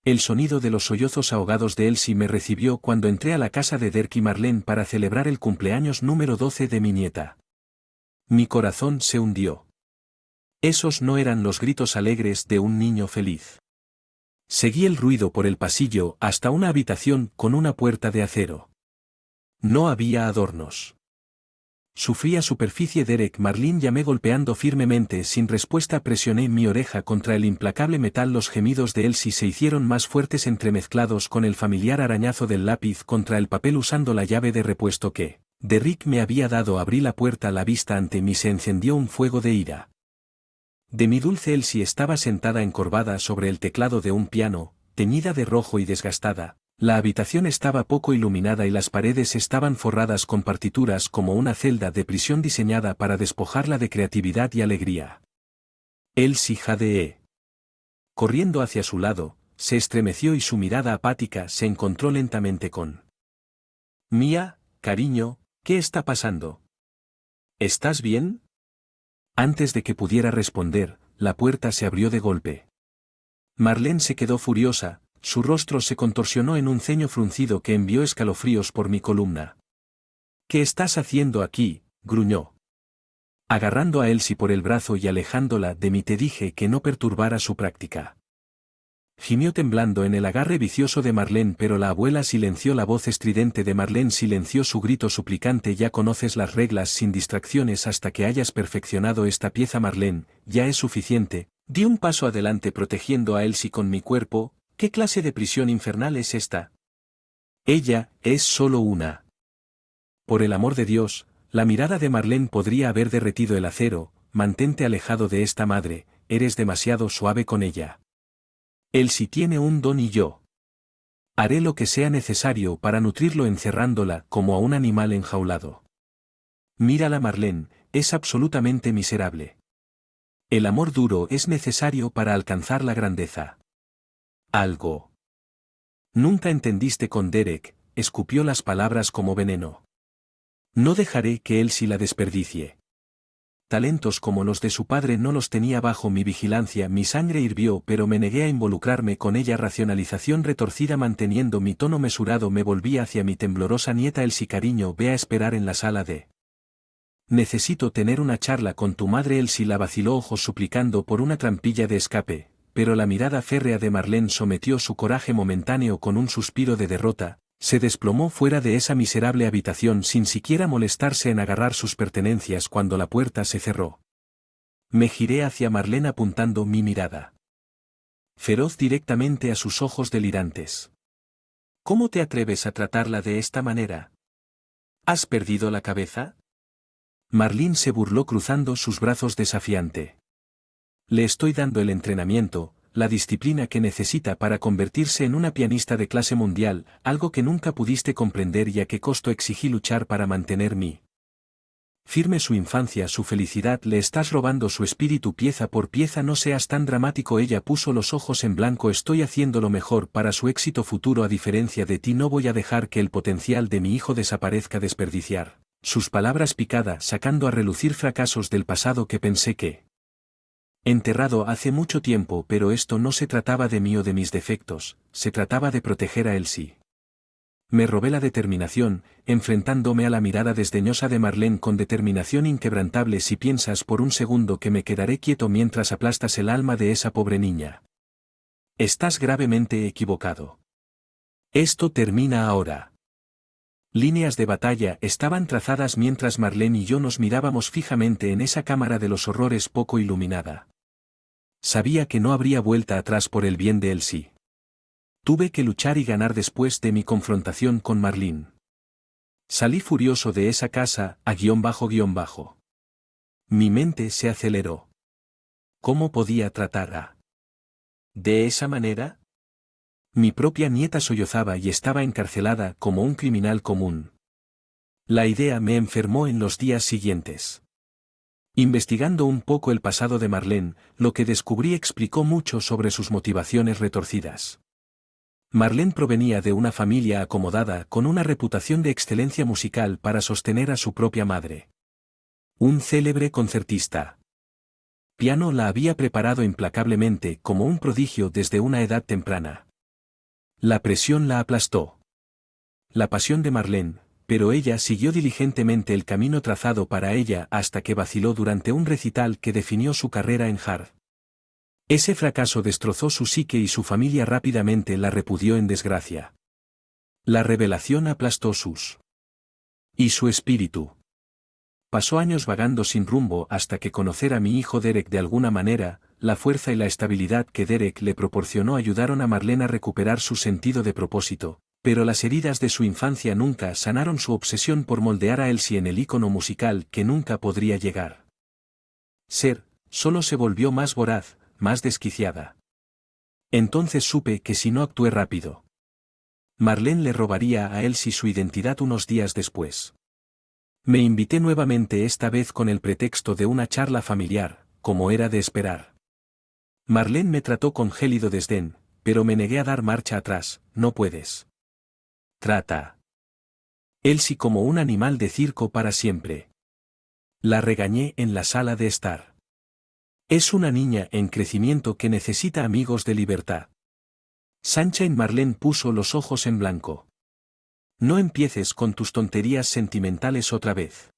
El sonido de los sollozos ahogados de Elsie me recibió cuando entré a la casa de Derek y Marlene para celebrar el cumpleaños número 12 de mi nieta. Mi corazón se hundió. Esos no eran los gritos alegres de un niño feliz. Seguí el ruido por el pasillo hasta una habitación con una puerta de acero. No había adornos. Sufría superficie Derek. Marlene llamé golpeando firmemente. Sin respuesta presioné mi oreja contra el implacable metal. Los gemidos de Elsie se hicieron más fuertes entremezclados con el familiar arañazo del lápiz contra el papel usando la llave de repuesto que Derek me había dado. Abrí la puerta. A la vista ante mí se encendió un fuego de ira. De mi dulce Elsie estaba sentada encorvada sobre el teclado de un piano, teñida de rojo y desgastada. La habitación estaba poco iluminada y las paredes estaban forradas con partituras como una celda de prisión diseñada para despojarla de creatividad y alegría. Elsie jadeó. Corriendo hacia su lado, se estremeció y su mirada apática se encontró lentamente con Mía, cariño, ¿qué está pasando? ¿Estás bien? Antes de que pudiera responder, la puerta se abrió de golpe. Marlene se quedó furiosa. Su rostro se contorsionó en un ceño fruncido que envió escalofríos por mi columna. ¿Qué estás haciendo aquí?, gruñó. Agarrando a Elsie por el brazo y alejándola de mí te dije que no perturbara su práctica. Gimió temblando en el agarre vicioso de Marlene, pero la abuela silenció la voz estridente de Marlene, silenció su grito suplicante. Ya conoces las reglas, sin distracciones hasta que hayas perfeccionado esta pieza. Marlene, ya es suficiente. Di un paso adelante protegiendo a Elsie con mi cuerpo. ¿Qué clase de prisión infernal es esta? Ella es solo una. Por el amor de Dios, la mirada de Marlene podría haber derretido el acero. Mantente alejado de esta madre, eres demasiado suave con ella. Elsie tiene un don y yo haré lo que sea necesario para nutrirlo encerrándola como a un animal enjaulado. Mírala Marlene, es absolutamente miserable. El amor duro es necesario para alcanzar la grandeza. Algo. Nunca entendiste con Derek, escupió las palabras como veneno. No dejaré que Elsie la desperdicie. Talentos como los de su padre no los tenía bajo mi vigilancia. Mi sangre hirvió, pero me negué a involucrarme con ella. Racionalización retorcida. Manteniendo mi tono mesurado me volví hacia mi temblorosa nieta. Elsie, cariño, ve a esperar en la sala de. Necesito tener una charla con tu madre. Elsie la vaciló, ojos suplicando por una trampilla de escape, pero la mirada férrea de Marlene sometió su coraje momentáneo. Con un suspiro de derrota, se desplomó fuera de esa miserable habitación sin siquiera molestarse en agarrar sus pertenencias cuando la puerta se cerró. Me giré hacia Marlene apuntando mi mirada feroz directamente a sus ojos delirantes. ¿Cómo te atreves a tratarla de esta manera? ¿Has perdido la cabeza? Marlene se burló cruzando sus brazos desafiante. Le estoy dando el entrenamiento, la disciplina que necesita para convertirse en una pianista de clase mundial, algo que nunca pudiste comprender y a qué costo exigí luchar para mantener mi firme. Su infancia, su felicidad, le estás robando su espíritu pieza por pieza. No seas tan dramático. Ella puso los ojos en blanco. Estoy haciendo lo mejor para su éxito futuro. A diferencia de ti, no voy a dejar que el potencial de mi hijo desaparezca. Desperdiciar sus palabras picada, sacando a relucir fracasos del pasado que pensé que enterrado hace mucho tiempo. Pero esto no se trataba de mí o de mis defectos, se trataba de proteger a Elsie. Me robé la determinación, enfrentándome a la mirada desdeñosa de Marlene con determinación inquebrantable. Si piensas por un segundo que me quedaré quieto mientras aplastas el alma de esa pobre niña, estás gravemente equivocado. Esto termina ahora. Líneas de batalla estaban trazadas mientras Marlene y yo nos mirábamos fijamente en esa cámara de los horrores poco iluminada. Sabía que no habría vuelta atrás por el bien de Elsie. Tuve que luchar y ganar después de mi confrontación con Marlene. Salí furioso de esa casa, __. Mi mente se aceleró. ¿Cómo podía tratar de esa manera? Mi propia nieta sollozaba y estaba encarcelada como un criminal común. La idea me enfermó en los días siguientes. Investigando un poco el pasado de Marlene, lo que descubrí explicó mucho sobre sus motivaciones retorcidas. Marlene provenía de una familia acomodada con una reputación de excelencia musical para sostener a su propia madre. Un célebre concertista. Piano la había preparado implacablemente como un prodigio desde una edad temprana. La presión la aplastó. La pasión de Marlene, pero ella siguió diligentemente el camino trazado para ella hasta que vaciló durante un recital que definió su carrera en Hard. Ese fracaso destrozó su psique y su familia rápidamente la repudió en desgracia. La revelación aplastó y su espíritu. Pasó años vagando sin rumbo hasta que conocer a mi hijo Derek de alguna manera, la fuerza y la estabilidad que Derek le proporcionó ayudaron a Marlene a recuperar su sentido de propósito, pero las heridas de su infancia nunca sanaron su obsesión por moldear a Elsie en el ícono musical que nunca podría llegar. Solo se volvió más voraz, más desquiciada. Entonces supe que si no actué rápido, Marlene le robaría a Elsie su identidad unos días después. Me invité nuevamente esta vez con el pretexto de una charla familiar, como era de esperar. Marlene me trató con gélido desdén, pero me negué a dar marcha atrás. No puedes. Trata Elsie como un animal de circo para siempre. La regañé en la sala de estar. Es una niña en crecimiento que necesita amigos de libertad. Sunshine. Marlene puso los ojos en blanco. No empieces con tus tonterías sentimentales otra vez.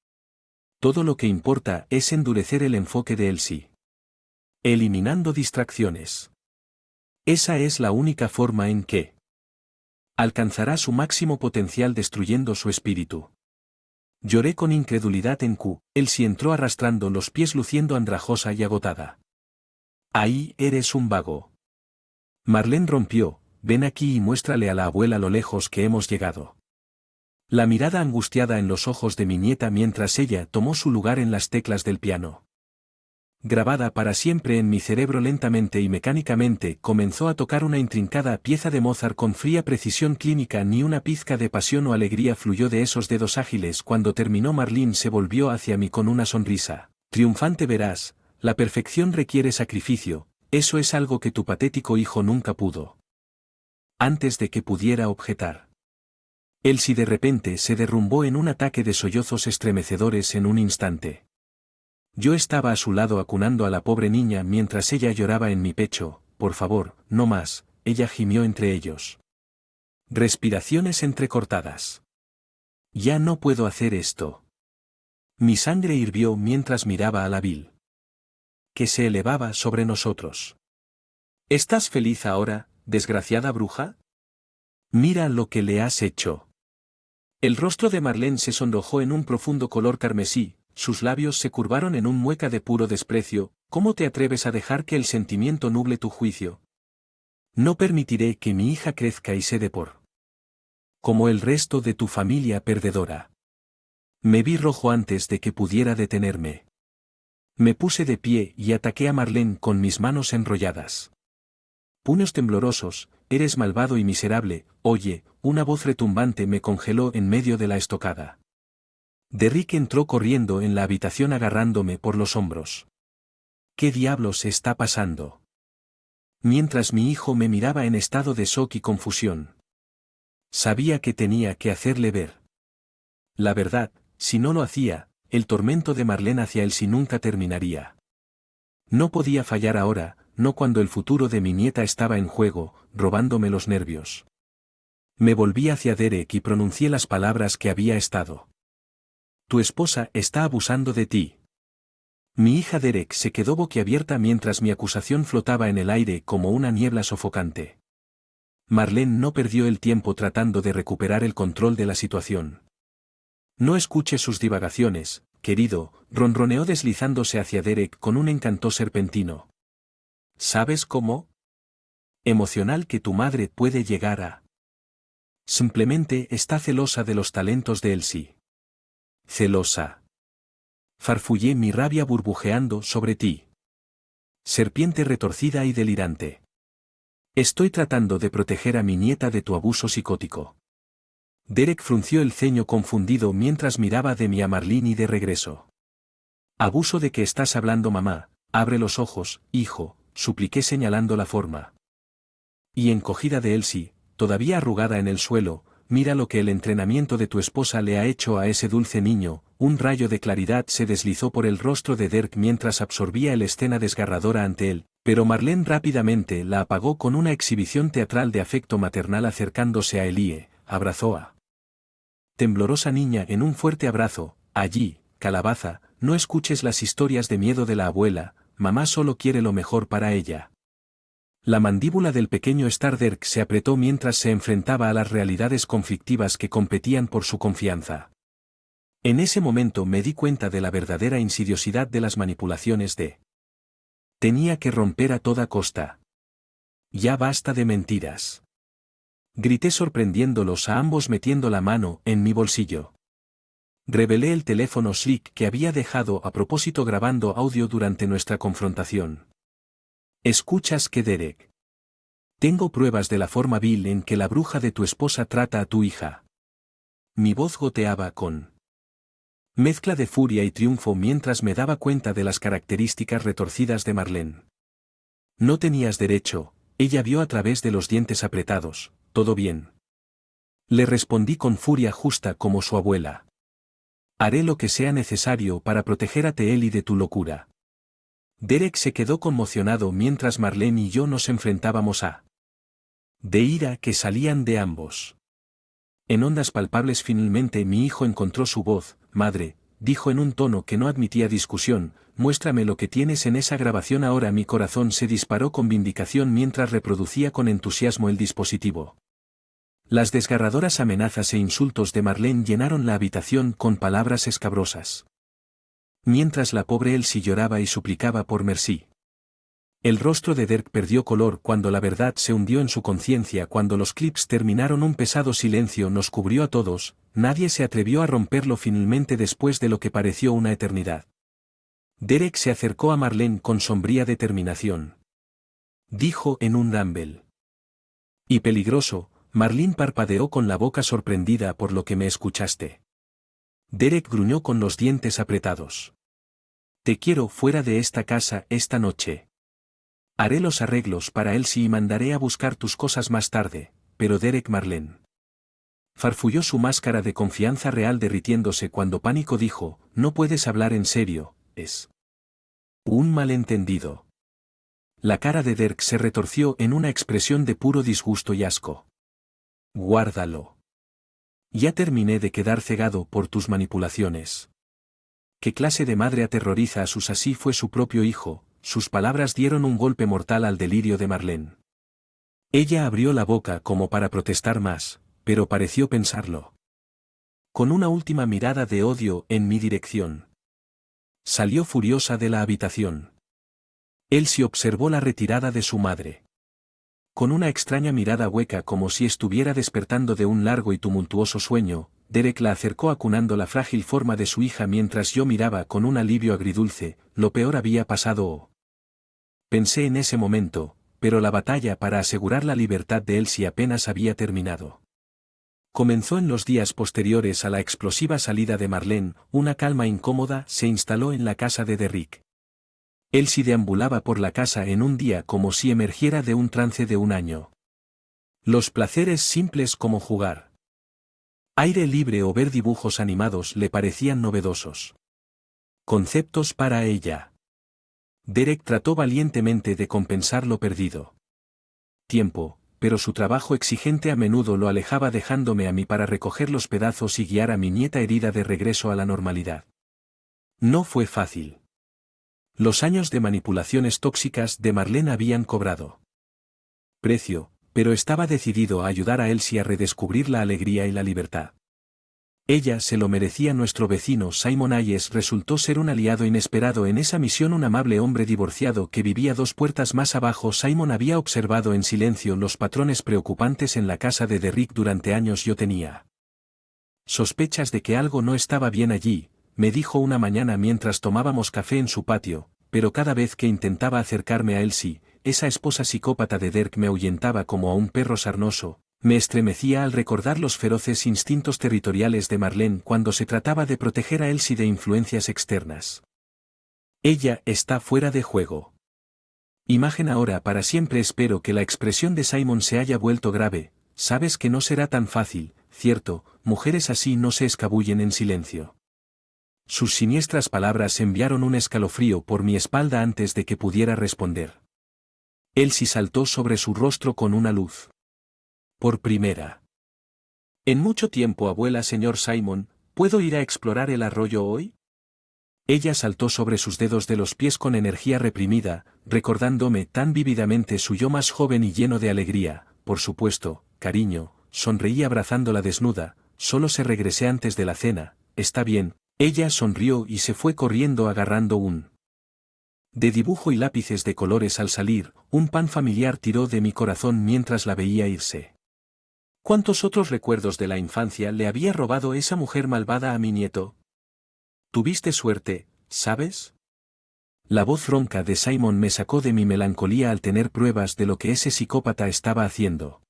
Todo lo que importa es endurecer el enfoque de Elsie. Eliminando distracciones. Esa es la única forma en que alcanzará su máximo potencial destruyendo su espíritu. Lloré con incredulidad en Q. Elsie entró arrastrando los pies luciendo andrajosa y agotada. Ahí eres un vago. Marlene rompió, ven aquí y muéstrale a la abuela lo lejos que hemos llegado. La mirada angustiada en los ojos de mi nieta mientras ella tomó su lugar en las teclas del piano. Grabada para siempre en mi cerebro lentamente y mecánicamente comenzó a tocar una intrincada pieza de Mozart con fría precisión clínica. Ni una pizca de pasión o alegría fluyó de esos dedos ágiles. Cuando terminó Marlene se volvió hacia mí con una sonrisa triunfante. Verás, la perfección requiere sacrificio, eso es algo que tu patético hijo nunca pudo. Antes de que pudiera objetar, Elsie de repente se derrumbó en un ataque de sollozos estremecedores en un instante. Yo estaba a su lado acunando a la pobre niña mientras ella lloraba en mi pecho. Por favor, no más, ella gimió entre ellos. Respiraciones entrecortadas. Ya no puedo hacer esto. Mi sangre hirvió mientras miraba a la vil que se elevaba sobre nosotros. ¿Estás feliz ahora, desgraciada bruja? Mira lo que le has hecho. El rostro de Marlene se sonrojó en un profundo color carmesí. Sus labios se curvaron en un mueca de puro desprecio. ¿Cómo te atreves a dejar que el sentimiento nuble tu juicio? No permitiré que mi hija crezca y se dé por como el resto de tu familia perdedora. Me vi rojo antes de que pudiera detenerme. Me puse de pie y ataqué a Marlene con mis manos enrolladas. Puños temblorosos, eres malvado y miserable. Oye, una voz retumbante me congeló en medio de la estocada. Derrick entró corriendo en la habitación agarrándome por los hombros. ¿Qué diablos está pasando? Mientras mi hijo me miraba en estado de shock y confusión. Sabía que tenía que hacerle ver la verdad. Si no lo hacía, el tormento de Marlene hacia Elsie nunca terminaría. No podía fallar ahora, no cuando el futuro de mi nieta estaba en juego, robándome los nervios. Me volví hacia Derek y pronuncié las palabras que había estado. Tu esposa está abusando de ti. Mi hija. Derek se quedó boquiabierta mientras mi acusación flotaba en el aire como una niebla sofocante. Marlene no perdió el tiempo tratando de recuperar el control de la situación. No escuche sus divagaciones, querido, ronroneó deslizándose hacia Derek con un encanto serpentino. ¿Sabes cómo emocional que tu madre puede llegar a? Simplemente está celosa de los talentos de Elsie. Celosa. Farfullé mi rabia burbujeando sobre ti. Serpiente retorcida y delirante. Estoy tratando de proteger a mi nieta de tu abuso psicótico. Derek frunció el ceño confundido mientras miraba de mí a Marlene y de regreso. ¿Abuso de qué estás hablando, mamá? Abre los ojos, hijo, supliqué señalando la forma y encogida de Elsie, todavía arrugada en el suelo. Mira lo que el entrenamiento de tu esposa le ha hecho a ese dulce niño. Un rayo de claridad se deslizó por el rostro de Derek mientras absorbía la escena desgarradora ante él. Pero Marlene rápidamente la apagó con una exhibición teatral de afecto maternal acercándose a Elie, abrazó a temblorosa niña en un fuerte abrazo. Allí, calabaza, no escuches las historias de miedo de la abuela, mamá solo quiere lo mejor para ella. La mandíbula del pequeño Starderk se apretó mientras se enfrentaba a las realidades conflictivas que competían por su confianza. En ese momento me di cuenta de la verdadera insidiosidad de las manipulaciones de. Tenía que romper a toda costa. Ya basta de mentiras. Grité sorprendiéndolos a ambos metiendo la mano en mi bolsillo. Revelé el teléfono Slick que había dejado a propósito grabando audio durante nuestra confrontación. ¿Escuchas qué, Derek? Tengo pruebas de la forma vil en que la bruja de tu esposa trata a tu hija. Mi voz goteaba con mezcla de furia y triunfo mientras me daba cuenta de las características retorcidas de Marlene. No tenías derecho, ella vio a través de los dientes apretados, todo bien. Le respondí con furia justa como su abuela. Haré lo que sea necesario para proteger a Teeli de tu locura. Derek se quedó conmocionado mientras Marlene y yo nos enfrentábamos a de ira que salían de ambos. En ondas palpables finalmente mi hijo encontró su voz. Madre, dijo en un tono que no admitía discusión, muéstrame lo que tienes en esa grabación ahora. Mi corazón se disparó con vindicación mientras reproducía con entusiasmo el dispositivo. Las desgarradoras amenazas e insultos de Marlene llenaron la habitación con palabras escabrosas. Mientras la pobre Elsie lloraba y suplicaba por Mercy. El rostro de Derek perdió color cuando la verdad se hundió en su conciencia. Cuando los clips terminaron, un pesado silencio nos cubrió a todos. Nadie se atrevió a romperlo finalmente después de lo que pareció una eternidad. Derek se acercó a Marlene con sombría determinación. Dijo en un rumble. Y peligroso. Marlene parpadeó con la boca sorprendida por lo que me escuchaste. Derek gruñó con los dientes apretados. Te quiero fuera de esta casa esta noche. Haré los arreglos para Elsie y mandaré a buscar tus cosas más tarde, pero Derek. Marlene farfulló, su máscara de confianza real derritiéndose cuando Pánico dijo, no puedes hablar en serio, es un malentendido. La cara de Derek se retorció en una expresión de puro disgusto y asco. Guárdalo. Ya terminé de quedar cegado por tus manipulaciones. ¿Qué clase de madre aterroriza a sus? Así fue su propio hijo. Sus palabras dieron un golpe mortal al delirio de Marlene. Ella abrió la boca como para protestar más, pero pareció pensarlo. Con una última mirada de odio en mi dirección. Salió furiosa de la habitación. Elsie observó la retirada de su madre. Con una extraña mirada hueca como si estuviera despertando de un largo y tumultuoso sueño, Derek la acercó acunando la frágil forma de su hija mientras yo miraba con un alivio agridulce. Lo peor había pasado. Pensé en ese momento, pero la batalla para asegurar la libertad de Elsie apenas había terminado. Comenzó en los días posteriores a la explosiva salida de Marlene. Una calma incómoda se instaló en la casa de Derrick. Elsie deambulaba por la casa en un día como si emergiera de un trance de un año. Los placeres simples como jugar, aire libre o ver dibujos animados le parecían novedosos conceptos para ella. Derek trató valientemente de compensar lo perdido tiempo, pero su trabajo exigente a menudo lo alejaba dejándome a mí para recoger los pedazos y guiar a mi nieta herida de regreso a la normalidad. No fue fácil. Los años de manipulaciones tóxicas de Marlene habían cobrado precio, pero estaba decidido a ayudar a Elsie a redescubrir la alegría y la libertad. Ella se lo merecía. Nuestro vecino Simon Hayes resultó ser un aliado inesperado en esa misión, un amable hombre divorciado que vivía 2 puertas más abajo. Simon había observado en silencio los patrones preocupantes en la casa de Derrick durante años. Yo tenía sospechas de que algo no estaba bien allí, me dijo una mañana mientras tomábamos café en su patio, pero cada vez que intentaba acercarme a Elsie, esa esposa psicópata de Derek me ahuyentaba como a un perro sarnoso. Me estremecía al recordar los feroces instintos territoriales de Marlene cuando se trataba de proteger a Elsie de influencias externas. Ella está fuera de juego. Imagen ahora para siempre. Espero que la expresión de Simon se haya vuelto grave. Sabes que no será tan fácil, ¿cierto? Mujeres así no se escabullen en silencio. Sus siniestras palabras enviaron un escalofrío por mi espalda antes de que pudiera responder. Elsie saltó sobre su rostro con una luz. Por primera. En mucho tiempo, abuela. Señor Simon, ¿puedo ir a explorar el arroyo hoy? Ella saltó sobre sus dedos de los pies con energía reprimida, recordándome tan vívidamente su yo más joven y lleno de alegría. Por supuesto, cariño, sonreí abrazándola desnuda. Solo se regresé antes de la cena. Está bien. Ella sonrió y se fue corriendo agarrando un de dibujo y lápices de colores. Al salir, un pan familiar tiró de mi corazón mientras la veía irse. ¿Cuántos otros recuerdos de la infancia le había robado esa mujer malvada a mi nieto? Tuviste suerte, ¿sabes? La voz ronca de Simon me sacó de mi melancolía al tener pruebas de lo que ese psicópata estaba haciendo.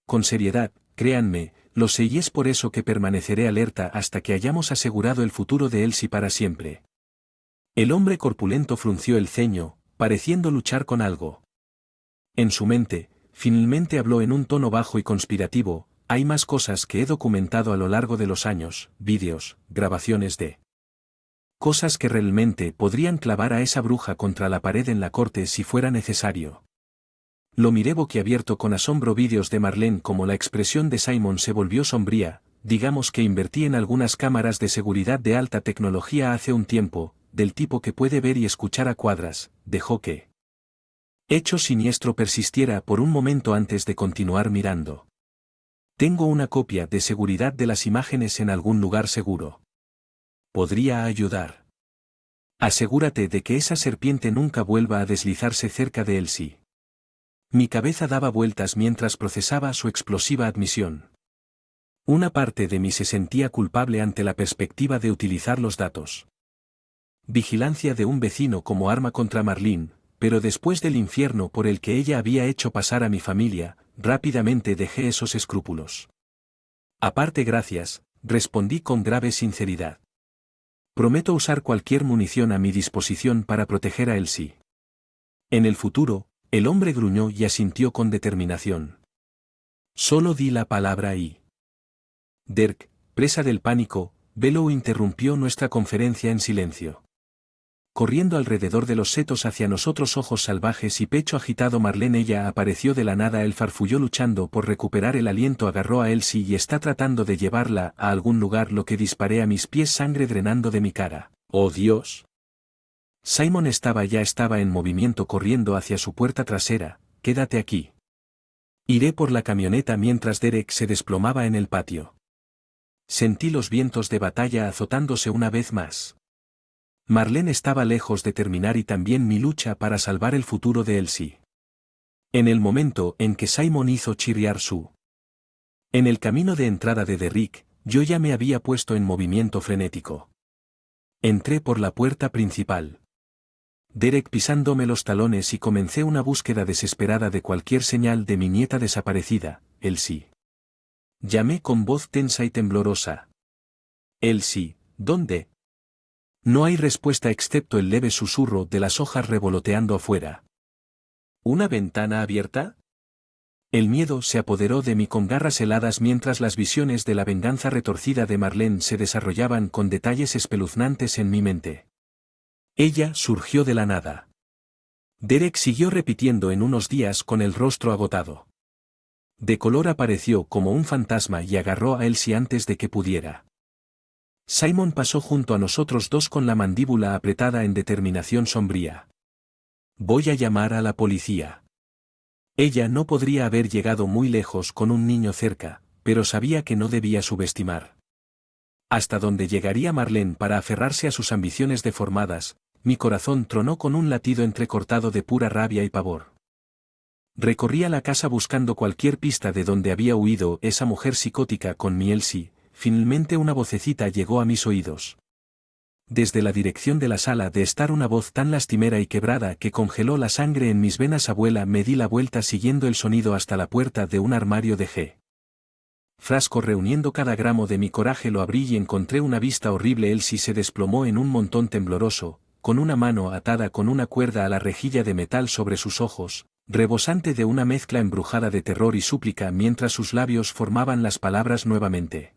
Con seriedad, créanme, lo sé, y es por eso que permaneceré alerta hasta que hayamos asegurado el futuro de Elsie para siempre. El hombre corpulento frunció el ceño, pareciendo luchar con algo. En su mente, finalmente habló en un tono bajo y conspirativo: hay más cosas que he documentado a lo largo de los años, vídeos, grabaciones de cosas que realmente podrían clavar a esa bruja contra la pared en la corte si fuera necesario. Lo miré boquiabierto con asombro. Vídeos de Marlene. Como la expresión de Simon se volvió sombría, digamos que invertí en algunas cámaras de seguridad de alta tecnología hace un tiempo, del tipo que puede ver y escuchar a cuadras. Dejó que hecho siniestro persistiera por un momento antes de continuar mirando. Tengo una copia de seguridad de las imágenes en algún lugar seguro. Podría ayudar. Asegúrate de que esa serpiente nunca vuelva a deslizarse cerca de Elsie. Mi cabeza daba vueltas mientras procesaba su explosiva admisión. Una parte de mí se sentía culpable ante la perspectiva de utilizar los datos. Vigilancia de un vecino como arma contra Marlene, pero después del infierno por el que ella había hecho pasar a mi familia, rápidamente dejé esos escrúpulos. Aparte, gracias, respondí con grave sinceridad. Prometo usar cualquier munición a mi disposición para proteger a Elsie. En el futuro, el hombre gruñó y asintió con determinación. Solo di la palabra y... Derek, presa del pánico, Bellow interrumpió nuestra conferencia en silencio. Corriendo alrededor de los setos hacia nosotros, ojos salvajes y pecho agitado. Marlene. Ella apareció de la nada. Él farfulló luchando por recuperar el aliento. Agarró a Elsie y está tratando de llevarla a algún lugar. Lo que disparé a mis pies, sangre drenando de mi cara. ¡Oh Dios! Simon estaba en movimiento, corriendo hacia su puerta trasera. Quédate aquí. Iré por la camioneta mientras Derek se desplomaba en el patio. Sentí los vientos de batalla azotándose una vez más. Marlene estaba lejos de terminar y también mi lucha para salvar el futuro de Elsie. En el momento en que Simon hizo chirriar su... En el camino de entrada de Derrick, yo ya me había puesto en movimiento frenético. Entré por la puerta principal. Derek pisándome los talones, y comencé una búsqueda desesperada de cualquier señal de mi nieta desaparecida, Elsie. Llamé con voz tensa y temblorosa. Elsie, ¿dónde? No hay respuesta excepto el leve susurro de las hojas revoloteando afuera. ¿Una ventana abierta? El miedo se apoderó de mí con garras heladas mientras las visiones de la venganza retorcida de Marlene se desarrollaban con detalles espeluznantes en mi mente. Ella surgió de la nada. Derek siguió repitiendo en unos días con el rostro agotado. De color apareció como un fantasma y agarró a Elsie antes de que pudiera. Simon pasó junto a nosotros dos con la mandíbula apretada en determinación sombría. Voy a llamar a la policía. Ella no podría haber llegado muy lejos con un niño cerca, pero sabía que no debía subestimar. Hasta dónde llegaría Marlene para aferrarse a sus ambiciones deformadas. Mi corazón tronó con un latido entrecortado de pura rabia y pavor. Recorría la casa buscando cualquier pista de donde había huido esa mujer psicótica con mi Elsie. Finalmente una vocecita llegó a mis oídos. Desde la dirección de la sala de estar, una voz tan lastimera y quebrada que congeló la sangre en mis venas. Abuela. Me di la vuelta siguiendo el sonido hasta la puerta de un armario de frasco. Reuniendo cada gramo de mi coraje lo abrí y encontré una vista horrible. Elsie se desplomó en un montón tembloroso, con una mano atada con una cuerda a la rejilla de metal sobre sus ojos, rebosante de una mezcla embrujada de terror y súplica mientras sus labios formaban las palabras nuevamente.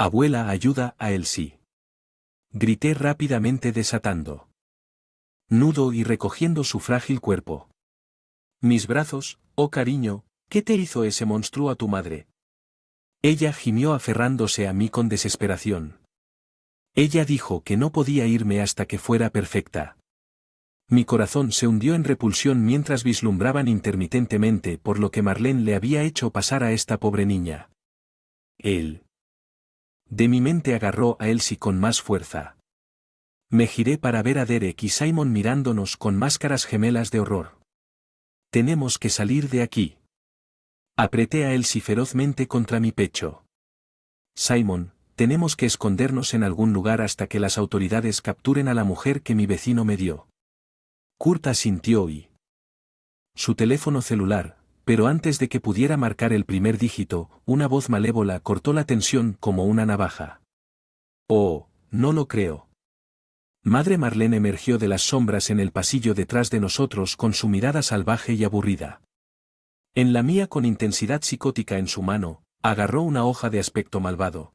Abuela, ayuda a Elsie. Grité rápidamente, desatando nudo y recogiendo su frágil cuerpo. Mis brazos, oh cariño, ¿qué te hizo ese monstruo a tu madre? Ella gimió aferrándose a mí con desesperación. Ella dijo que no podía irme hasta que fuera perfecta. Mi corazón se hundió en repulsión mientras vislumbraban intermitentemente por lo que Marlene le había hecho pasar a esta pobre niña. Él. De mi mente agarró a Elsie con más fuerza. Me giré para ver a Derek y Simon mirándonos con máscaras gemelas de horror. Tenemos que salir de aquí. Apreté a Elsie ferozmente contra mi pecho. Simon, tenemos que escondernos en algún lugar hasta que las autoridades capturen a la mujer que mi vecino me dio. Kurt asintió y... Su teléfono celular, pero antes de que pudiera marcar el primer dígito, una voz malévola cortó la tensión como una navaja. Oh, no lo creo. Madre Marlene emergió de las sombras en el pasillo detrás de nosotros con su mirada salvaje y aburrida. En la mía con intensidad psicótica en su mano, agarró una hoja de aspecto malvado.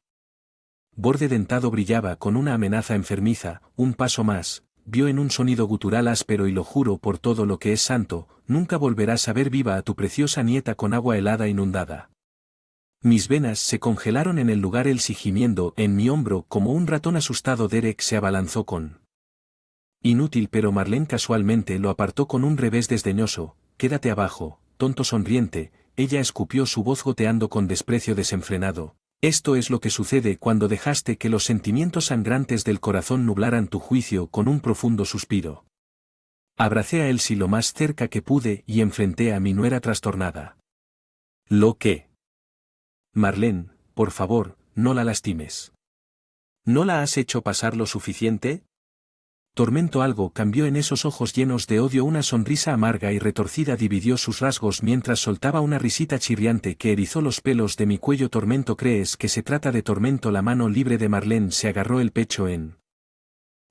Borde dentado brillaba con una amenaza enfermiza, un paso más, vio en un sonido gutural áspero y lo juro por todo lo que es santo, nunca volverás a ver viva a tu preciosa nieta con agua helada inundada. Mis venas se congelaron en el lugar Elsie gimiendo en mi hombro como un ratón asustado. Derek se abalanzó con... Inútil, pero Marlene casualmente lo apartó con un revés desdeñoso. Quédate abajo, tonto sonriente, ella escupió su voz goteando con desprecio desenfrenado. Esto es lo que sucede cuando dejaste que los sentimientos sangrantes del corazón nublaran tu juicio. Con un profundo suspiro. Abracé a Elsie lo más cerca que pude y enfrenté a mi nuera trastornada. ¿Lo qué? Marlene, por favor, no la lastimes. ¿No la has hecho pasar lo suficiente? Tormento. Algo cambió en esos ojos llenos de odio. Una sonrisa amarga y retorcida dividió sus rasgos mientras soltaba una risita chirriante que erizó los pelos de mi cuello. Tormento, ¿crees que se trata de tormento? La mano libre de Marlene se agarró el pecho en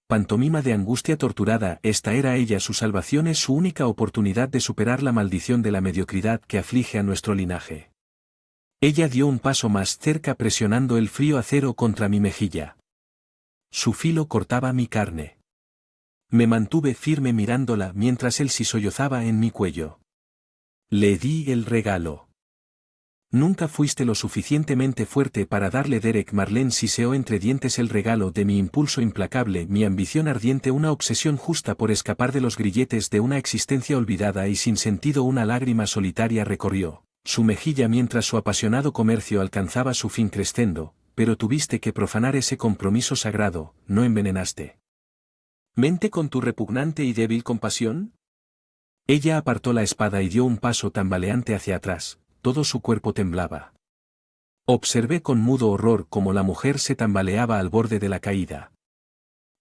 pantomima de angustia torturada. Esta era ella, su salvación, es su única oportunidad de superar la maldición de la mediocridad que aflige a nuestro linaje. Ella dio un paso más cerca presionando el frío acero contra mi mejilla. Su filo cortaba mi carne. Me mantuve firme mirándola mientras Elsie sollozaba en mi cuello. Le di el regalo. Nunca fuiste lo suficientemente fuerte para darle. Derek. Marlene siseó entre dientes el regalo de mi impulso implacable, mi ambición ardiente, una obsesión justa por escapar de los grilletes de una existencia olvidada y sin sentido. Una lágrima solitaria recorrió su mejilla mientras su apasionado comercio alcanzaba su fin crescendo, pero tuviste que profanar ese compromiso sagrado, ¿no envenenaste mente con tu repugnante y débil compasión? Ella apartó la espada y dio un paso tambaleante hacia atrás, todo su cuerpo temblaba. Observé con mudo horror cómo la mujer se tambaleaba al borde de la caída.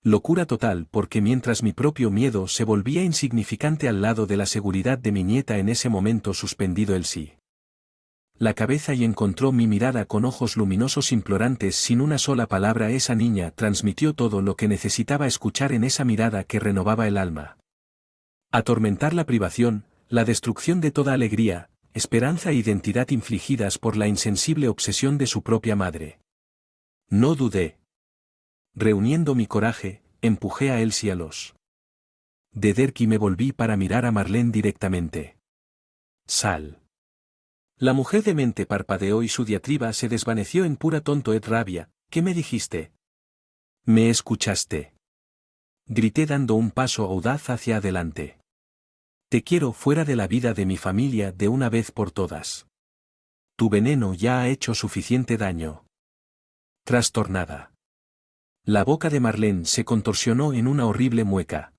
Locura total, porque mientras mi propio miedo se volvía insignificante al lado de la seguridad de mi nieta en ese momento suspendido Elsie. La cabeza y encontró mi mirada con ojos luminosos implorantes. Sin una sola palabra esa niña transmitió todo lo que necesitaba escuchar en esa mirada que renovaba el alma. Atormentar la privación, la destrucción de toda alegría, esperanza e identidad infligidas por la insensible obsesión de su propia madre. No dudé. Reuniendo mi coraje, empujé a Elsie a los de Derek y me volví para mirar a Marlene directamente. Sal. La mujer demente parpadeó y su diatriba se desvaneció en pura rabia. ¿Qué me dijiste? ¿Me escuchaste? Grité dando un paso audaz hacia adelante. Te quiero fuera de la vida de mi familia de una vez por todas. Tu veneno ya ha hecho suficiente daño. Trastornada. La boca de Marlene se contorsionó en una horrible mueca.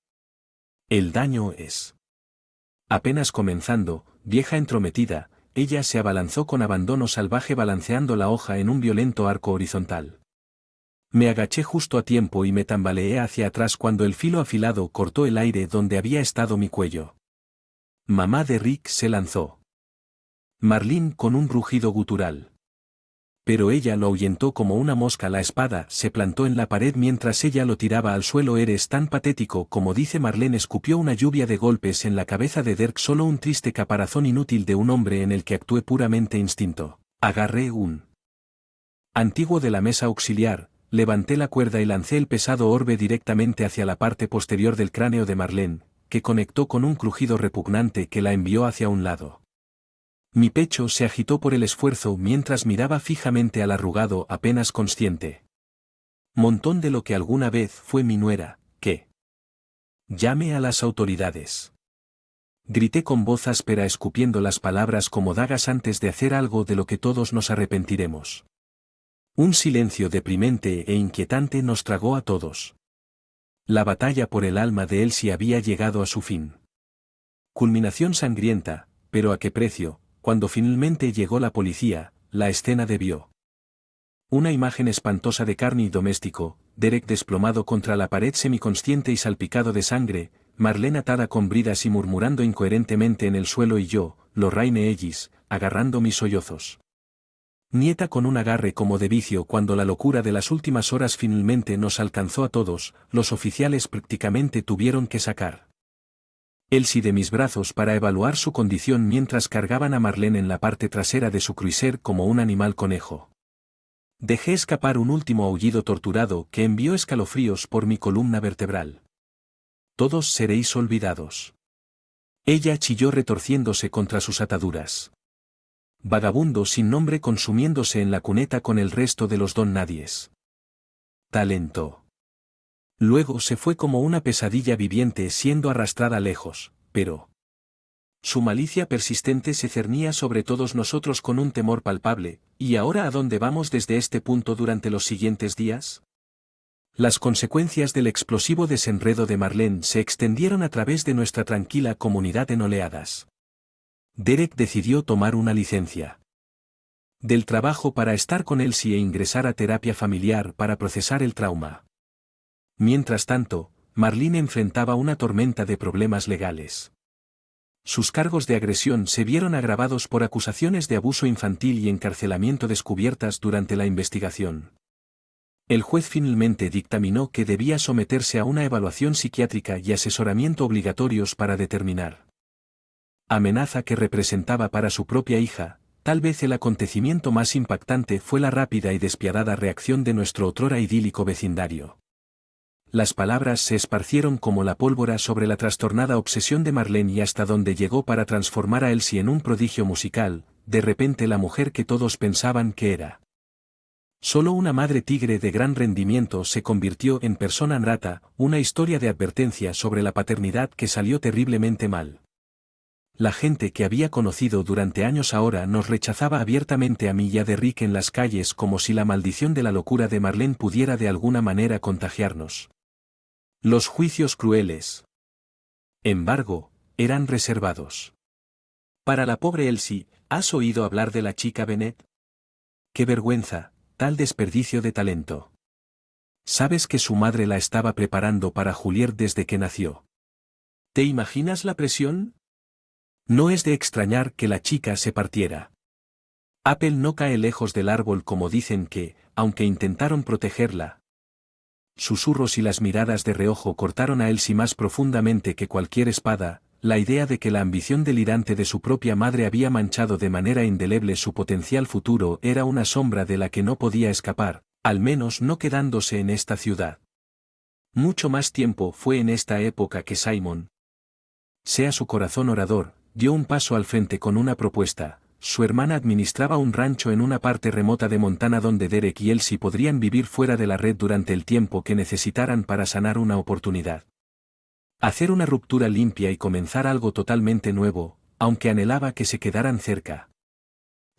El daño es apenas comenzando, vieja entrometida. Ella se abalanzó con abandono salvaje balanceando la hoja en un violento arco horizontal. Me agaché justo a tiempo y me tambaleé hacia atrás cuando el filo afilado cortó el aire donde había estado mi cuello. Mamá de Rick se lanzó. Marlene con un rugido gutural. Pero ella lo ahuyentó como una mosca. La espada se plantó en la pared mientras ella lo tiraba al suelo. Eres tan patético como dice. Marlene escupió una lluvia de golpes en la cabeza de Derek. Solo un triste caparazón inútil de un hombre en el que actué puramente instinto. Agarré un antiguo de la mesa auxiliar, levanté la cuerda y lancé el pesado orbe directamente hacia la parte posterior del cráneo de Marlene, que conectó con un crujido repugnante que la envió hacia un lado. Mi pecho se agitó por el esfuerzo mientras miraba fijamente al arrugado apenas consciente montón de lo que alguna vez fue mi nuera, que llame a las autoridades. Grité con voz áspera escupiendo las palabras como dagas antes de hacer algo de lo que todos nos arrepentiremos. Un silencio deprimente e inquietante nos tragó a todos. La batalla por el alma de Elsie había llegado a su fin. Culminación sangrienta, pero ¿a qué precio? Cuando finalmente llegó la policía, la escena debió. Una imagen espantosa de Carney doméstico, Derek desplomado contra la pared semiconsciente y salpicado de sangre, Marlene atada con bridas y murmurando incoherentemente en el suelo y yo, Lorraine Ellis, agarrando mis sollozos. Nieta con un agarre como de vicio cuando la locura de las últimas horas finalmente nos alcanzó a todos, los oficiales prácticamente tuvieron que sacar Elsie de mis brazos para evaluar su condición mientras cargaban a Marlene en la parte trasera de su cruiser como un animal conejo. Dejé escapar un último aullido torturado que envió escalofríos por mi columna vertebral. Todos seréis olvidados. Ella chilló retorciéndose contra sus ataduras. Vagabundo sin nombre consumiéndose en la cuneta con el resto de los don nadies. Talento. Luego se fue como una pesadilla viviente siendo arrastrada lejos, pero su malicia persistente se cernía sobre todos nosotros con un temor palpable. ¿Y ahora a dónde vamos desde este punto durante los siguientes días? Las consecuencias del explosivo desenredo de Marlene se extendieron a través de nuestra tranquila comunidad en oleadas. Derek decidió tomar una licencia del trabajo para estar con Elsie e ingresar a terapia familiar para procesar el trauma. Mientras tanto, Marlene enfrentaba una tormenta de problemas legales. Sus cargos de agresión se vieron agravados por acusaciones de abuso infantil y encarcelamiento descubiertas durante la investigación. El juez finalmente dictaminó que debía someterse a una evaluación psiquiátrica y asesoramiento obligatorios para determinar amenaza que representaba para su propia hija. Tal vez el acontecimiento más impactante fue la rápida y despiadada reacción de nuestro otrora idílico vecindario. Las palabras se esparcieron como la pólvora sobre la trastornada obsesión de Marlene y hasta donde llegó para transformar a Elsie en un prodigio musical, de repente la mujer que todos pensaban que era solo una madre tigre de gran rendimiento se convirtió en persona non grata, una historia de advertencia sobre la paternidad que salió terriblemente mal. La gente que había conocido durante años ahora nos rechazaba abiertamente a mí y a Derrick en las calles como si la maldición de la locura de Marlene pudiera de alguna manera contagiarnos. Los juicios crueles, embargo, eran reservados. Para la pobre Elsie, ¿has oído hablar de la chica Bennett? ¡Qué vergüenza, tal desperdicio de talento! ¿Sabes que su madre la estaba preparando para Juliet desde que nació? ¿Te imaginas la presión? No es de extrañar que la chica se partiera. Apple no cae lejos del árbol como dicen que, aunque intentaron protegerla. Susurros y las miradas de reojo cortaron a Elsie más profundamente que cualquier espada. La idea de que la ambición delirante de su propia madre había manchado de manera indeleble su potencial futuro era una sombra de la que no podía escapar, al menos no quedándose en esta ciudad. Mucho más tiempo fue en esta época que Simon, sea su corazón orador, dio un paso al frente con una propuesta. Su hermana administraba un rancho en una parte remota de Montana donde Derek y Elsie podrían vivir fuera de la red durante el tiempo que necesitaran para sanar una oportunidad. Hacer una ruptura limpia y comenzar algo totalmente nuevo, aunque anhelaba que se quedaran cerca.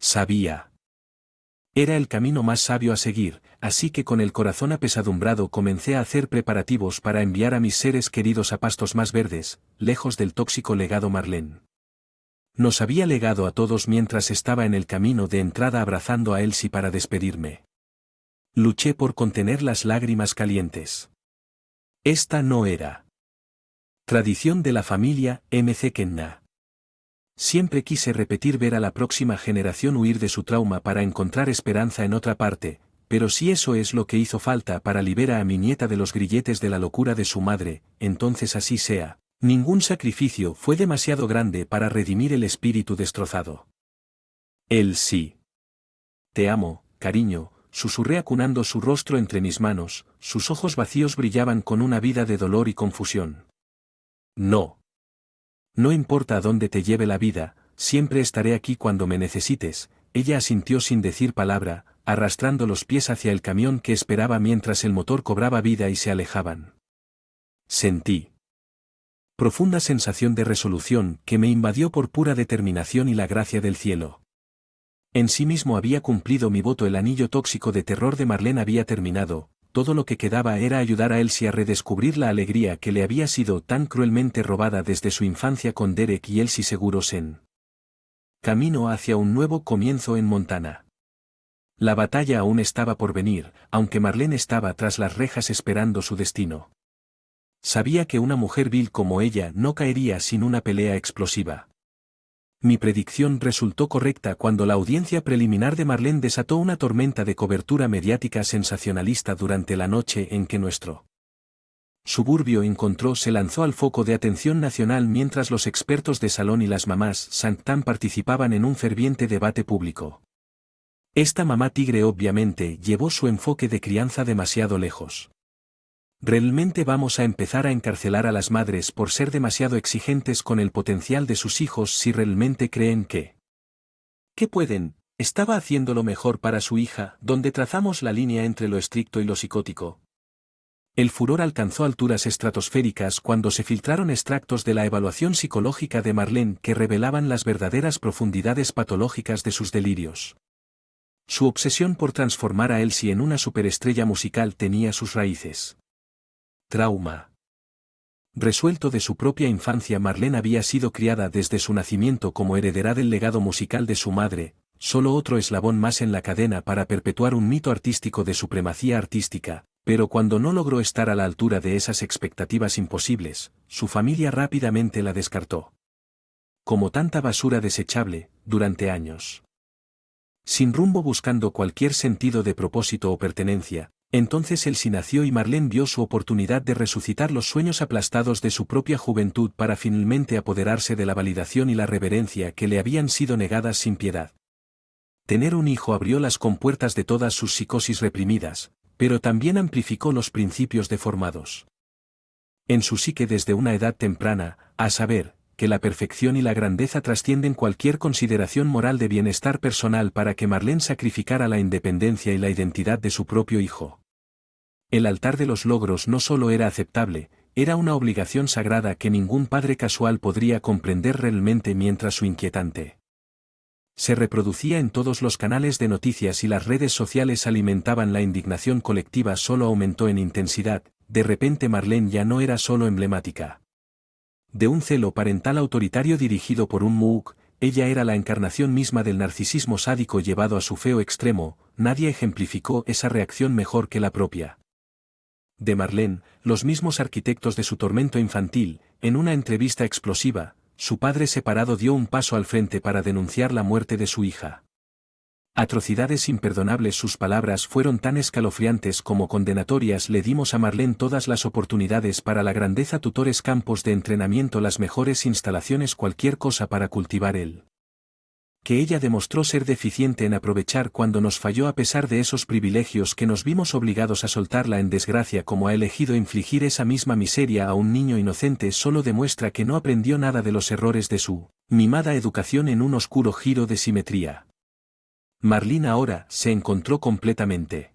Sabía. Era el camino más sabio a seguir, así que con el corazón apesadumbrado comencé a hacer preparativos para enviar a mis seres queridos a pastos más verdes, lejos del tóxico legado Marlene. Nos había legado a todos mientras estaba en el camino de entrada abrazando a Elsie para despedirme. Luché por contener las lágrimas calientes. Esta no era tradición de la familia MC Kenna. Siempre quise repetir ver a la próxima generación huir de su trauma para encontrar esperanza en otra parte, pero si eso es lo que hizo falta para liberar a mi nieta de los grilletes de la locura de su madre, entonces así sea. Ningún sacrificio fue demasiado grande para redimir el espíritu destrozado. Elsie. Te amo, cariño, susurré acunando su rostro entre mis manos, sus ojos vacíos brillaban con una vida de dolor y confusión. No. No importa a dónde te lleve la vida, siempre estaré aquí cuando me necesites. Ella asintió sin decir palabra, arrastrando los pies hacia el camión que esperaba mientras el motor cobraba vida y se alejaban. Sentí profunda sensación de resolución que me invadió por pura determinación y la gracia del cielo. En sí mismo había cumplido mi voto, el anillo tóxico de terror de Marlene había terminado, todo lo que quedaba era ayudar a Elsie a redescubrir la alegría que le había sido tan cruelmente robada desde su infancia con Derek y Elsie seguros en camino hacia un nuevo comienzo en Montana. La batalla aún estaba por venir, aunque Marlene estaba tras las rejas esperando su destino. Sabía que una mujer vil como ella no caería sin una pelea explosiva. Mi predicción resultó correcta cuando la audiencia preliminar de Marlene desató una tormenta de cobertura mediática sensacionalista durante la noche en que nuestro suburbio encontró se lanzó al foco de atención nacional mientras los expertos de salón y las mamás Sanctam participaban en un ferviente debate público. Esta mamá tigre obviamente llevó su enfoque de crianza demasiado lejos. ¿Realmente vamos a empezar a encarcelar a las madres por ser demasiado exigentes con el potencial de sus hijos si realmente creen que pueden? Estaba haciendo lo mejor para su hija, donde trazamos la línea entre lo estricto y lo psicótico. El furor alcanzó alturas estratosféricas cuando se filtraron extractos de la evaluación psicológica de Marlene que revelaban las verdaderas profundidades patológicas de sus delirios. Su obsesión por transformar a Elsie en una superestrella musical tenía sus raíces. Trauma. Resuelto de su propia infancia, Marlene había sido criada desde su nacimiento como heredera del legado musical de su madre, solo otro eslabón más en la cadena para perpetuar un mito artístico de supremacía artística, pero cuando no logró estar a la altura de esas expectativas imposibles, su familia rápidamente la descartó. Como tanta basura desechable, durante años. Sin rumbo, buscando cualquier sentido de propósito o pertenencia, entonces Elsie nació y Marlene vio su oportunidad de resucitar los sueños aplastados de su propia juventud para finalmente apoderarse de la validación y la reverencia que le habían sido negadas sin piedad. Tener un hijo abrió las compuertas de todas sus psicosis reprimidas, pero también amplificó los principios deformados en su psique desde una edad temprana, a saber, que la perfección y la grandeza trascienden cualquier consideración moral de bienestar personal para que Marlene sacrificara la independencia y la identidad de su propio hijo. El altar de los logros no solo era aceptable, era una obligación sagrada que ningún padre casual podría comprender realmente mientras su inquietante se reproducía en todos los canales de noticias y las redes sociales alimentaban la indignación colectiva solo aumentó en intensidad. De repente Marlene ya no era solo emblemática de un celo parental autoritario dirigido por un MOOC, ella era la encarnación misma del narcisismo sádico llevado a su feo extremo. Nadie ejemplificó esa reacción mejor que la propia de Marlene, los mismos arquitectos de su tormento infantil. En una entrevista explosiva, su padre separado dio un paso al frente para denunciar la muerte de su hija. Atrocidades imperdonables. Sus palabras fueron tan escalofriantes como condenatorias. Le dimos a Marlene todas las oportunidades para la grandeza, tutores, campos de entrenamiento, las mejores instalaciones, cualquier cosa para cultivar él. Que ella demostró ser deficiente en aprovechar cuando nos falló. A pesar de esos privilegios que nos vimos obligados a soltarla en desgracia, como ha elegido infligir esa misma miseria a un niño inocente, solo demuestra que no aprendió nada de los errores de su mimada educación en un oscuro giro de simetría. Marlene ahora se encontró completamente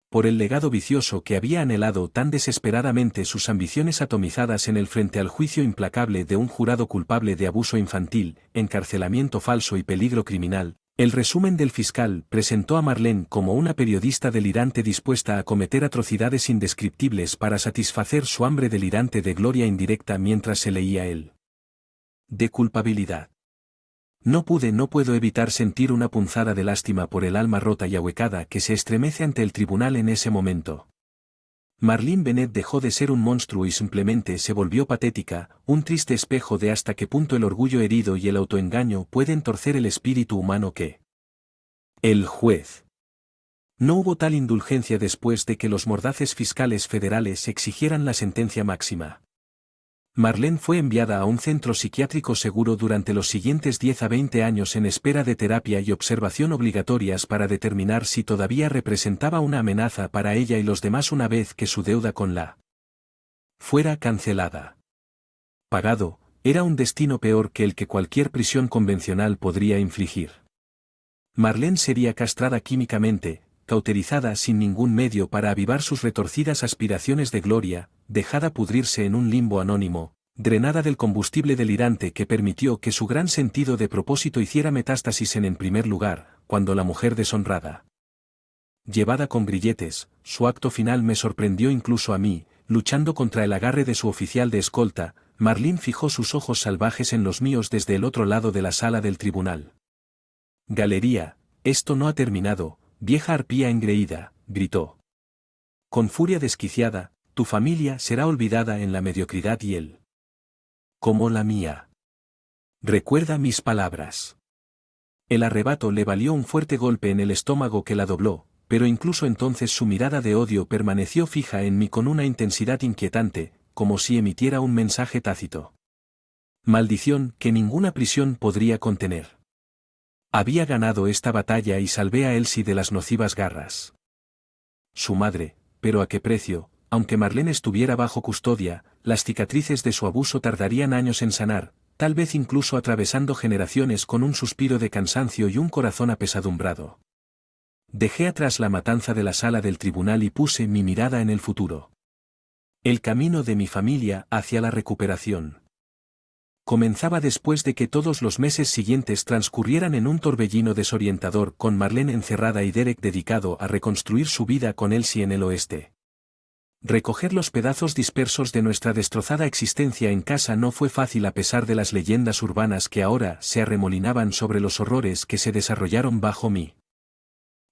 por el legado vicioso que había anhelado tan desesperadamente, sus ambiciones atomizadas en el frente al juicio implacable de un jurado culpable de abuso infantil, encarcelamiento falso y peligro criminal. El resumen del fiscal presentó a Marlene como una periodista delirante dispuesta a cometer atrocidades indescriptibles para satisfacer su hambre delirante de gloria indirecta mientras se leía el de culpabilidad. No puedo evitar sentir una punzada de lástima por el alma rota y ahuecada que se estremece ante el tribunal en ese momento. Marlene Bennett dejó de ser un monstruo y simplemente se volvió patética, un triste espejo de hasta qué punto el orgullo herido y el autoengaño pueden torcer el espíritu humano. Que el juez no hubo tal indulgencia después de que los mordaces fiscales federales exigieran la sentencia máxima. Marlene fue enviada a un centro psiquiátrico seguro durante los siguientes 10 a 20 años en espera de terapia y observación obligatorias para determinar si todavía representaba una amenaza para ella y los demás una vez que su deuda con la fuera cancelada. Pagado, Era un destino peor que el que cualquier prisión convencional podría infligir. Marlene sería castrada químicamente, cauterizada sin ningún medio para avivar sus retorcidas aspiraciones de gloria, dejada pudrirse en un limbo anónimo, drenada del combustible delirante que permitió que su gran sentido de propósito hiciera metástasis en primer lugar, cuando la mujer deshonrada. Llevada con grilletes, su acto final me sorprendió incluso a mí, luchando contra el agarre de su oficial de escolta. Marlene fijó sus ojos salvajes en los míos desde el otro lado de la sala del tribunal. Galería, esto no ha terminado, vieja arpía engreída, gritó. Con furia desquiciada, tu familia será olvidada en la mediocridad y él. Como la mía. Recuerda mis palabras. El arrebato le valió un fuerte golpe en el estómago que la dobló, pero incluso entonces su mirada de odio permaneció fija en mí con una intensidad inquietante, como si emitiera un mensaje tácito. Maldición que ninguna prisión podría contener. Había ganado esta batalla y salvé a Elsie de las nocivas garras. Su madre, pero ¿a qué precio? Aunque Marlene estuviera bajo custodia, las cicatrices de su abuso tardarían años en sanar, tal vez incluso atravesando generaciones con un suspiro de cansancio y un corazón apesadumbrado. Dejé atrás la matanza de la sala del tribunal y puse mi mirada en el futuro. El camino de mi familia hacia la recuperación. Comenzaba después de que todos los meses siguientes transcurrieran en un torbellino desorientador con Marlene encerrada y Derek dedicado a reconstruir su vida con Elsie en el oeste. Recoger los pedazos dispersos de nuestra destrozada existencia en casa no fue fácil a pesar de las leyendas urbanas que ahora se arremolinaban sobre los horrores que se desarrollaron bajo mi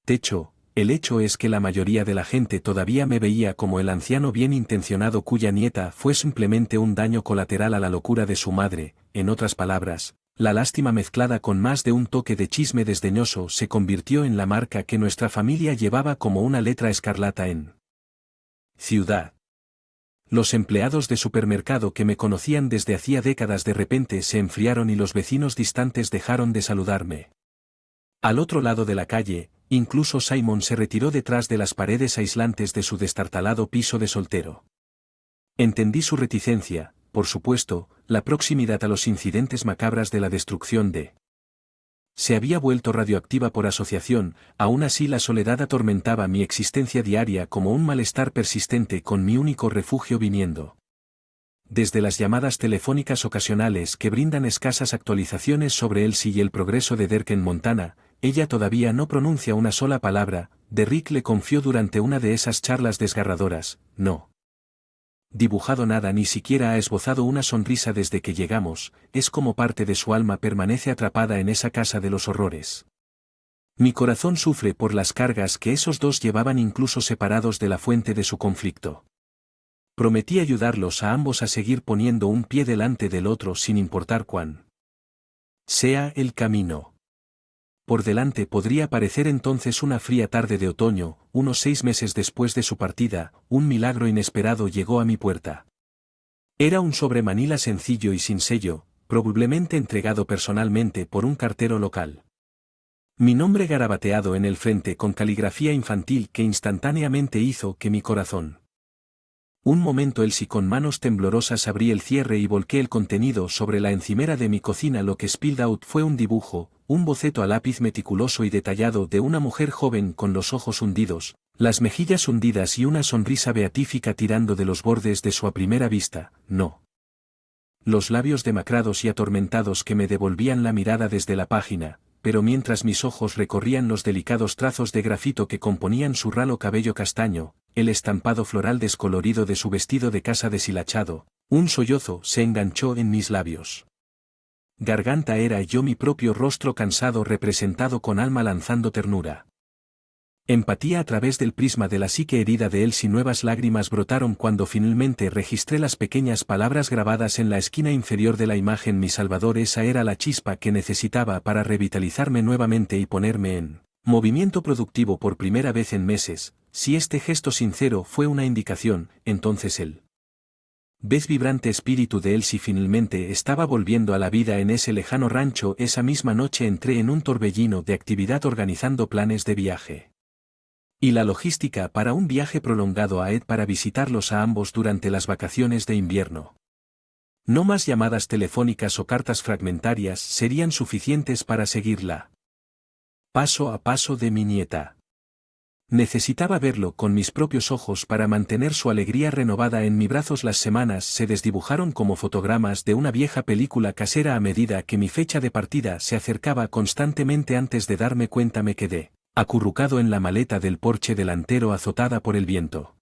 techo. El hecho es que la mayoría de la gente todavía me veía como el anciano bien intencionado cuya nieta fue simplemente un daño colateral a la locura de su madre. En otras palabras, la lástima mezclada con más de un toque de chisme desdeñoso se convirtió en la marca que nuestra familia llevaba como una letra escarlata en ciudad. Los empleados de supermercado que me conocían desde hacía décadas de repente se enfriaron y los vecinos distantes dejaron de saludarme. Al otro lado de la calle, incluso Simon se retiró detrás de las paredes aislantes de su destartalado piso de soltero. Entendí su reticencia, por supuesto, la proximidad a los incidentes macabras de la destrucción de se había vuelto radioactiva por asociación. Aún así la soledad atormentaba mi existencia diaria como un malestar persistente con mi único refugio viniendo desde las llamadas telefónicas ocasionales que brindan escasas actualizaciones sobre Elsie y el progreso de Derek en Montana. Ella todavía no pronuncia una sola palabra. Derrick le confió durante una de esas charlas desgarradoras, no dibujado nada, ni siquiera ha esbozado una sonrisa desde que llegamos. Es como parte de su alma permanece atrapada en esa casa de los horrores. Mi corazón sufre por las cargas que esos dos llevaban incluso separados de la fuente de su conflicto. Prometí ayudarlos a ambos a seguir poniendo un pie delante del otro sin importar cuán sea el camino. Por delante podría parecer entonces una fría tarde de otoño. Unos 6 meses después de su partida, un milagro inesperado llegó a mi puerta. Era un sobremanila sencillo y sin sello, probablemente entregado personalmente por un cartero local. Mi nombre garabateado en el frente con caligrafía infantil que instantáneamente hizo que mi corazón. Un momento Elsie con manos temblorosas abrí el cierre y volqué el contenido sobre la encimera de mi cocina. Lo que spilled out fue un dibujo, un boceto a lápiz meticuloso y detallado de una mujer joven con los ojos hundidos, las mejillas hundidas y una sonrisa beatífica tirando de los bordes de su a primera vista, no. Los labios demacrados y atormentados que me devolvían la mirada desde la página, pero mientras mis ojos recorrían los delicados trazos de grafito que componían su ralo cabello castaño, el estampado floral descolorido de su vestido de casa deshilachado, un sollozo se enganchó en mis labios. Garganta era yo mi propio rostro cansado representado con alma lanzando ternura. Empatía a través del prisma de la psique herida de Elsie. Nuevas lágrimas brotaron cuando finalmente registré las pequeñas palabras grabadas en la esquina inferior de la imagen. Mi Salvador. Esa era la chispa que necesitaba para revitalizarme nuevamente y ponerme en movimiento productivo por primera vez en meses. Si este gesto sincero fue una indicación, entonces el vez vibrante espíritu de Elsie finalmente estaba volviendo a la vida en ese lejano rancho. Esa misma noche entré en un torbellino de actividad organizando planes de viaje y la logística para un viaje prolongado a Ed para visitarlos a ambos durante las vacaciones de invierno. No más llamadas telefónicas o cartas fragmentarias serían suficientes para seguirla. Paso a paso de mi nieta. Necesitaba verlo con mis propios ojos para mantener su alegría renovada en mis brazos. Las semanas se desdibujaron como fotogramas de una vieja película casera a medida que mi fecha de partida se acercaba constantemente. Antes de darme cuenta me quedé, acurrucado en la maleta del porche delantero azotada por el viento.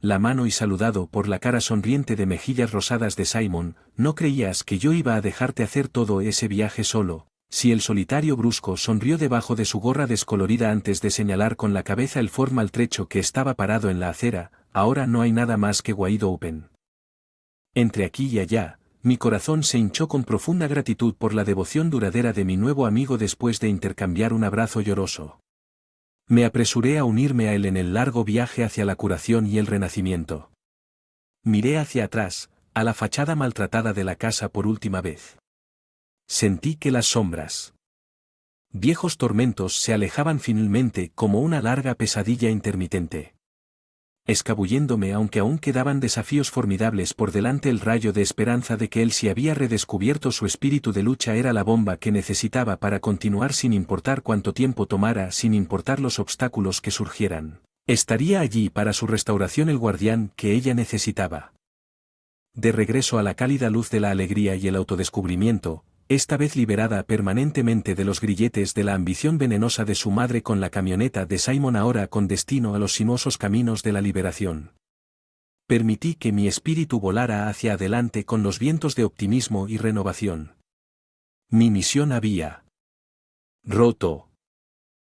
La mano y saludado por la cara sonriente de mejillas rosadas de Simon, ¿no creías que yo iba a dejarte hacer todo ese viaje solo? Si el solitario brusco sonrió debajo de su gorra descolorida antes de señalar con la cabeza el Ford maltrecho que estaba parado en la acera, ahora no hay nada más que wide open. Entre aquí y allá, mi corazón se hinchó con profunda gratitud por la devoción duradera de mi nuevo amigo después de intercambiar un abrazo lloroso. Me apresuré a unirme a él en el largo viaje hacia la curación y el renacimiento. Miré hacia atrás, a la fachada maltratada de la casa por última vez. Sentí que las sombras, viejos tormentos se alejaban finalmente como una larga pesadilla intermitente. Escabulléndome aunque aún quedaban desafíos formidables por delante, el rayo de esperanza de que él sí había redescubierto su espíritu de lucha era la bomba que necesitaba para continuar sin importar cuánto tiempo tomara, sin importar los obstáculos que surgieran. Estaría allí para su restauración, el guardián que ella necesitaba. De regreso a la cálida luz de la alegría y el autodescubrimiento, esta vez liberada permanentemente de los grilletes de la ambición venenosa de su madre, con la camioneta de Simon ahora con destino a los sinuosos caminos de la liberación. Permití que mi espíritu volara hacia adelante con los vientos de optimismo y renovación. Mi misión había roto.